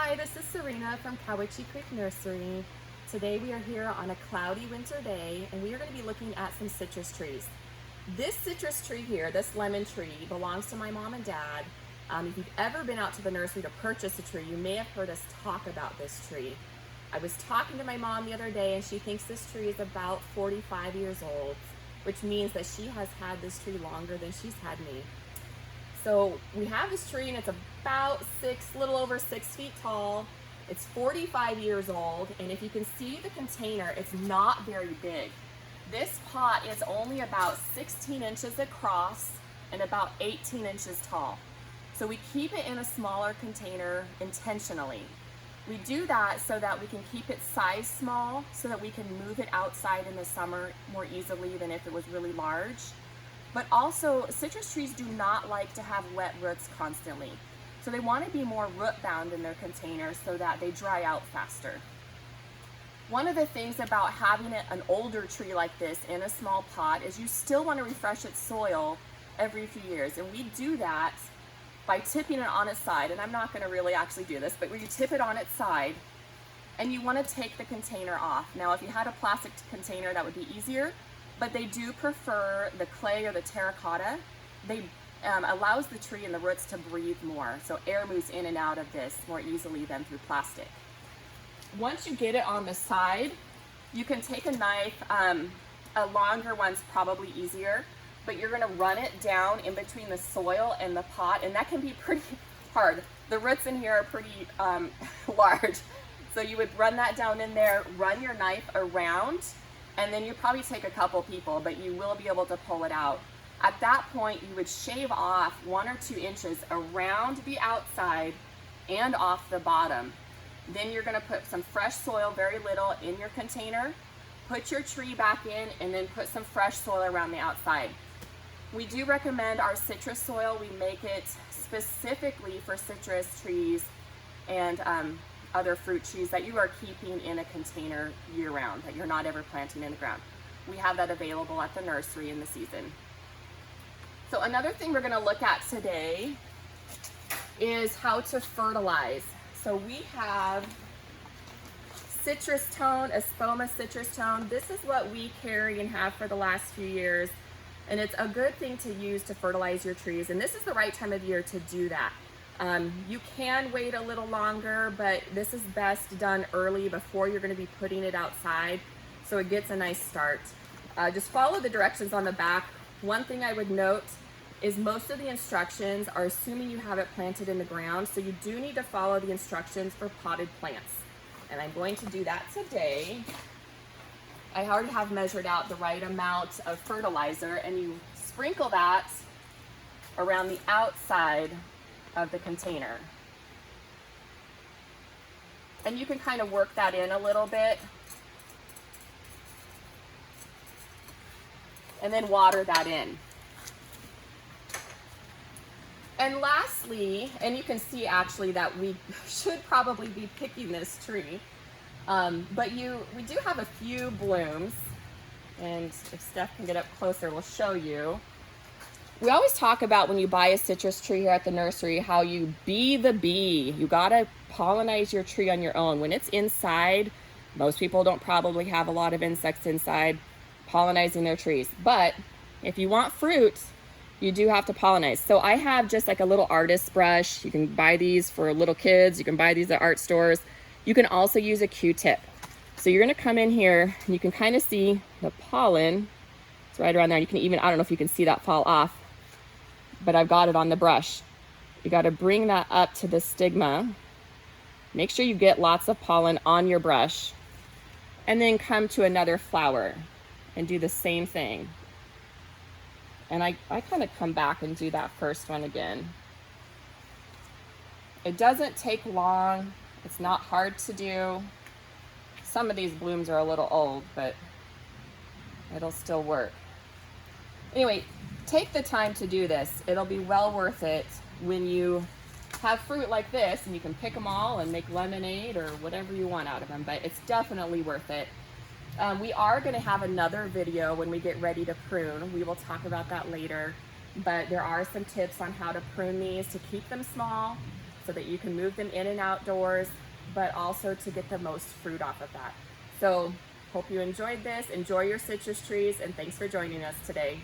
Hi, this is Serena from Cowichee Creek Nursery. Today we are here on a cloudy winter day and we are going to be looking at some citrus trees. This citrus tree here, this lemon tree, belongs to my mom and dad. If you've ever been out to the nursery to purchase a tree, you may have heard us talk about this tree. I was talking to my mom the other day and she thinks this tree is about 45 years old, which means that she has had this tree longer than she's had me. So we have this tree and it's about little over 6 feet tall. It's 45 years old, and if you can see the container, it's not very big. This pot is only about 16 inches across and about 18 inches tall. So we keep it in a smaller container intentionally. We do that so that we can keep it size small so that we can move it outside in the summer more easily than if it was really large. But also, citrus trees do not like to have wet roots constantly. So they want to be more root bound in their container so that they dry out faster. One of the things about having an older tree like this in a small pot is you still want to refresh its soil every few years. And we do that by tipping it on its side. And I'm not going to really actually do this, but where you tip it on its side and you want to take the container off. Now, if you had a plastic container, that would be easier. But they do prefer the clay or the terracotta. They allows the tree and the roots to breathe more, so air moves in and out of this more easily than through plastic. Once you get it on the side, you can take a knife. A longer one's probably easier, but you're going to run it down in between the soil and the pot, and that can be pretty hard. The roots in here are pretty large, so you would run that down in there, run your knife around, and then you probably take a couple people, but you will be able to pull it out. At that point, you would shave off 1 or 2 inches around the outside and off the bottom. Then you're gonna put some fresh soil, very little, in your container, put your tree back in, and then put some fresh soil around the outside. We do recommend our citrus soil. We make it specifically for citrus trees and other fruit trees that you are keeping in a container year-round, that you're not ever planting in the ground. We have that available at the nursery in the season. So another thing we're going to look at today is how to fertilize. So we have citrus tone, Espoma citrus tone. This is what we carry and have for the last few years, and it's a good thing to use to fertilize your trees, and this is the right time of year to do that. You can wait a little longer, but this is best done early before you're going to be putting it outside so it gets a nice start. Just follow the directions on the back. One thing I would note is most of the instructions are assuming you have it planted in the ground, so you do need to follow the instructions for potted plants. And I'm going to do that today. I already have measured out the right amount of fertilizer, and you sprinkle that around the outside of the container. And you can kind of work that in a little bit. And then water that in. And lastly, and you can see actually that we should probably be picking this tree, but we do have a few blooms, and if Steph can get up closer, we'll show you. We always talk about when you buy a citrus tree here at the nursery, how you be the bee. You gotta pollinize your tree on your own. When it's inside, most people don't probably have a lot of insects inside pollinizing their trees. But if you want fruit, you do have to pollinize. So I have just like a little artist brush. You can buy these for little kids. You can buy these at art stores. You can also use a Q-tip. So you're gonna come in here and you can kind of see the pollen. It's right around there. You can even, I don't know if you can see that fall off, but I've got it on the brush. You gotta bring that up to the stigma. Make sure you get lots of pollen on your brush, and then come to another flower and do the same thing. And I kind of come back and do that first one again. It doesn't take long. It's not hard to do. Some of these blooms are a little old, but it'll still work. Anyway, take the time to do this. It'll be well worth it when you have fruit like this and you can pick them all and make lemonade or whatever you want out of them, but it's definitely worth it. We are going to have another video when we get ready to prune. We will talk about that later, but there are some tips on how to prune these to keep them small so that you can move them in and outdoors, but also to get the most fruit off of that. So hope you enjoyed this. Enjoy your citrus trees, and thanks for joining us today.